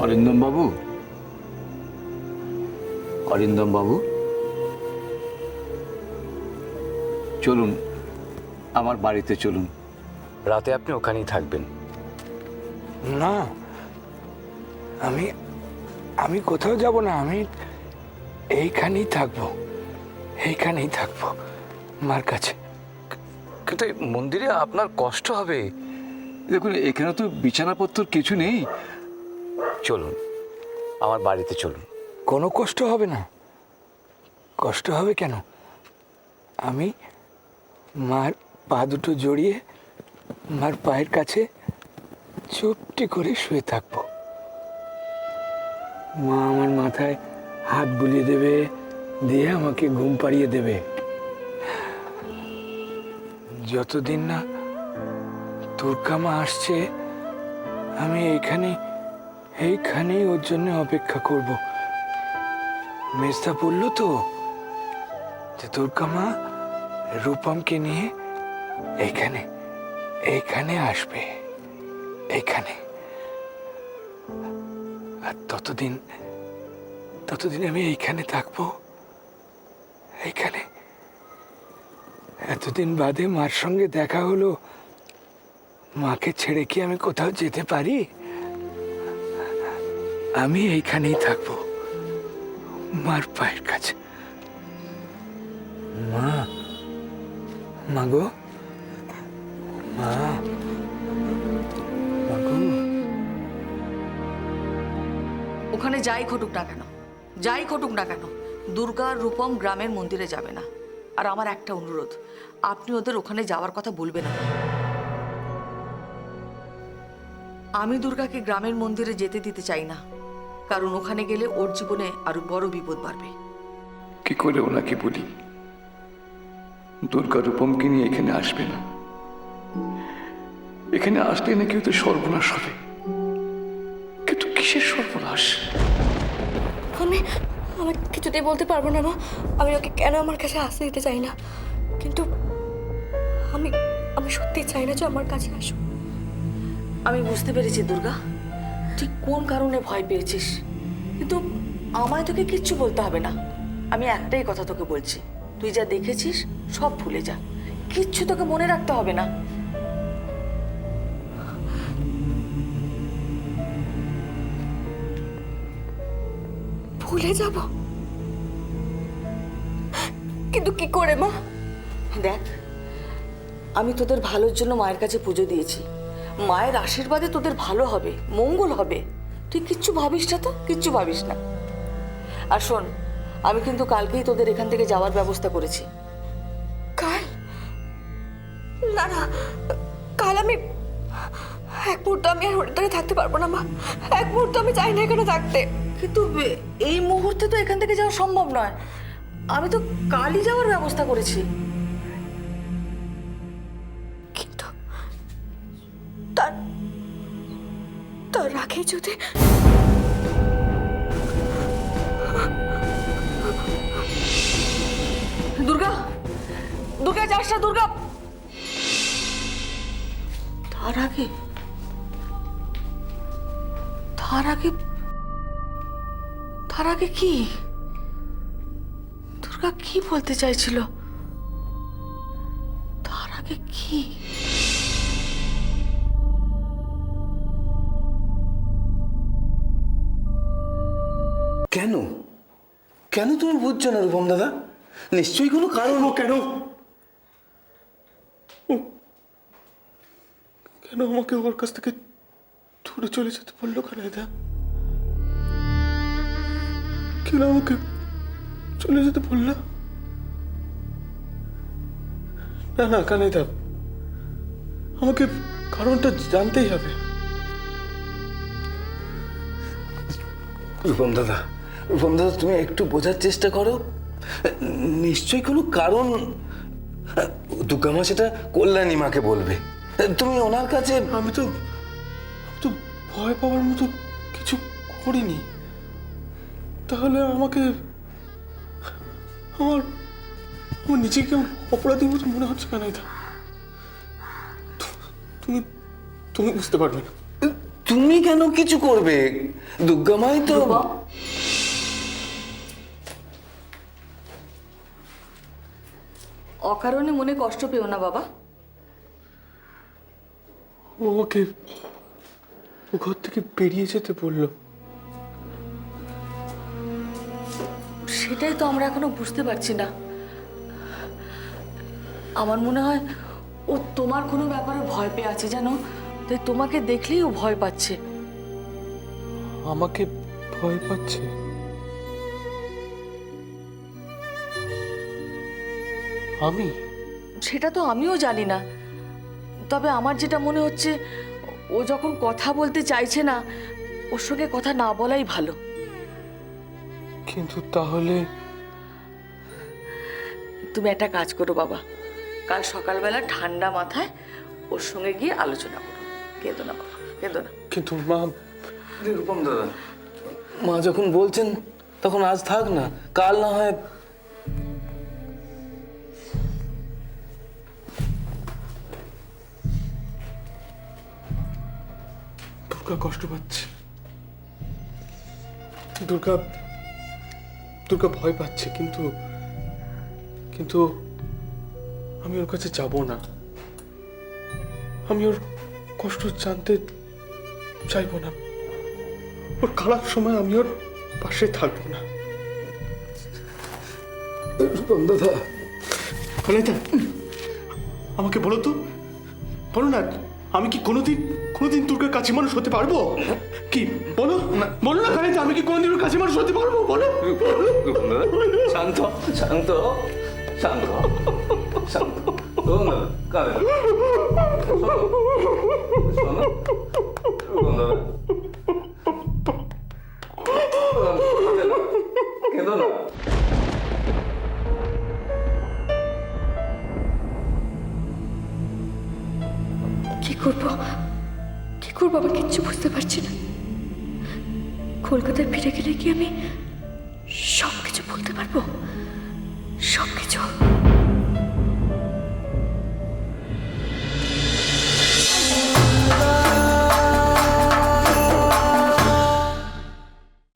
অরিন্দম বাবু, অরিন্দম বাবু, চলুন আমার বাড়িতে চলুন। রাতে আপনি ওখানেই থাকবেন। না, আমি আমি কোথাও যাব না। আমি এইখানেই থাকবো, এইখানেই থাকবো মার কাছে। কিন্তু মন্দিরে আপনার কষ্ট হবে। দেখুন, এখানে তো বিছানাপত্র কিছু নেই। চলুন আমার বাড়িতে চলুন। কোনো কষ্ট হবে না। কষ্ট হবে কেন? আমি মার পা দুটো জড়িয়ে মার পায়ের কাছে চুপটি করে শুয়ে থাকবো। মা আমার মাথায় হাত বুলিয়ে দেবে, দিয়ে আমাকে ঘুম পাড়িয়ে দেবে। যতদিন না দুর্গা মা আসছে, আমি এইখানেই ওর জন্য অপেক্ষা করব। মেজদা বললো তো যে দুর্গা মা রূপমকে নিয়ে এইখানে আসবে, এইখানে। আর ততদিন আমি এইখানে থাকবো, এইখানে। এতদিন বাদে মার সঙ্গে দেখা হলো, মাকে ছেড়ে কি আমি কোথাও যেতে পারি? আমি এইখানেই থাকবো, মার পায়ের কাছে। মা, মাগো, মা, মাগো। ওখানে যাই ঘটুক না কেন, যাই ঘটুক না কেন, দুর্গা আর রূপম গ্রামের মন্দিরে যাবে না। আর আমার একটা অনুরোধ, আপনি ওদের ওখানে যাওয়ার কথা বলবেন না। আমি দুর্গাকে গ্রামের মন্দিরে যেতে দিতে চাই না, কারণ ওখানে গেলে ওর জীবনে আরো বড় বিপদ বাড়বে। কি করে ওনাকে বলি দুর্গা রূপমকে নিয়ে এখানে আসবে না? এখানে আসলে নাকি তো সর্বনাশ হবে। কিন্তু কিসের সর্বনাশ? আমি কিছুতেই বলতে পারবো না মা। আমি ওকে কেন আমার কাছে আসতে দিতে চাই না, কিন্তু আমি আমি সত্যি চাই না যে আমার কাছে আসুক। আমি বুঝতে পেরেছি দুর্গা, ঠিক কোন কারণে ভয় পেয়েছিস, কিন্তু আমায় তোকে কিচ্ছু বলতে হবে না। আমি একটাই কথা তোকে বলছি, তুই যা দেখেছিস সব ভুলে যা, কিচ্ছু তোকে মনে রাখতে হবে না। ভুলে যাব? কিন্তু কি করে মা? দেখ, আমি তোদের ভালোর জন্য মায়ের কাছে পুজো দিয়েছি। মায়ের আশীর্বাদে তোদের ভালো হবে, মঙ্গল হবে। তুই কিচ্ছু ভাবিস না, তো কিচ্ছু ভাবিস না। আর শোন, আমি কিন্তু কালকেই তোদের এখান থেকে যাওয়ার ব্যবস্থা করেছি। কাল? না না, কাল আমি এক মুহূর্ত আমি আর হরিদ্বারে থাকতে পারবো না মা। এক মুহূর্ত আমি চাই না এখানে থাকতে। কিন্তু এই মুহূর্তে তো এখান থেকে যাওয়া সম্ভব নয়। আমি তো কালই যাওয়ার ব্যবস্থা করেছি। কিন্তু তার আগে যদি দুর্গা, দুর্গা যাস না দুর্গা। তার আগে কি দুর্গা কি বলতে চাইছিল? তার আগে কি? কেন কেন তুমি বুঝছো না রূপম দাদা? নিশ্চয়ই কোনো কারণ। কেন কেন আমাকে ওর কাছ থেকে দূরে চলে যেতে বললো কানাইদা? কেন আমাকে চলে যেতে বললো? না না কানাইদা, আমাকে কারণটা জানতেই হবে। রূপম দাদা, তুমি একটু বোঝার চেষ্টা করো। নিশ্চয়ই কোনো কারণ। দুর্গা মা সেটা কল্যাণী মাকে বলবে। তুমি ওনার কাছে। আমি তো ভয় পাওয়ার মতো কিছু করিনি। তাহলে আমাকে আমার নিজেকে অপরাধী মতো মনে হচ্ছে কেন? এটা তুমি বুঝতে পারবে না। তুমি কেন কিছু করবে? দুর্গামাই তো। অকারণে মনে কষ্ট পেও না বাবা। ও আমাকে ও ঘর থেকে বেরিয়ে যেতে বললো। সেটাই তো আমরা এখনো বুঝতে পারছি না। আমার মনে হয় ও তোমার কোনো ব্যাপারে ভয় পেয়ে আছে জানো, তাই তোমাকে দেখলেই ও ভয় পাচ্ছে। আমাকে ভয় পাচ্ছে? আমি? সেটা তো আমিও জানি না, তবে আমার যেটা মনে হচ্ছে ও যখন কথা বলতে চাইছে না, ওর সঙ্গে কথা না বলাই ভালো। কিন্তু তাহলে তুমি একটা কাজ করো বাবা, কাল সকালবেলা ঠান্ডা মাথায় ওর সঙ্গে গিয়ে আলোচনা করো। কেঁদো না বাবা, কেঁদো না। কিন্তু মা, রূপম দাদা, মা যখন বলছেন তখন আজ থাক না, কাল না হয়। দুর্গা কষ্ট পাচ্ছে। দুর্গা দুর্গা ভয় পাচ্ছে, কিন্তু কিন্তু আমি ওর কাছে যাব না। আমি ওর কষ্ট জানতে চাইবো না। ওর খারাপ সময় আমি ওর পাশে থাকবো না। রূপম দাদা, কলেজা, আমাকে বলো তো, বলো না, আমি কি কোনোদিন দুর্গার কাছে মানুষ হতে পারবো? কি বলো, বলো না কলেজা, আমি কি কোনোদিন ওর কাছে মানুষ হতে পারবো? বলো। রূপম দাদা, শান্ত শান্ত শান্ত শান্ত। রূপম দাদা, কাঁদে না। শোনো, রূপম দাদা, কেঁদো না। কি করবো আমি কিচ্ছু বুঝতে পারছি না। কলকাতায় ফিরে গেলে কি আমি সব কিছু বলতে পারবো? সব কিছু?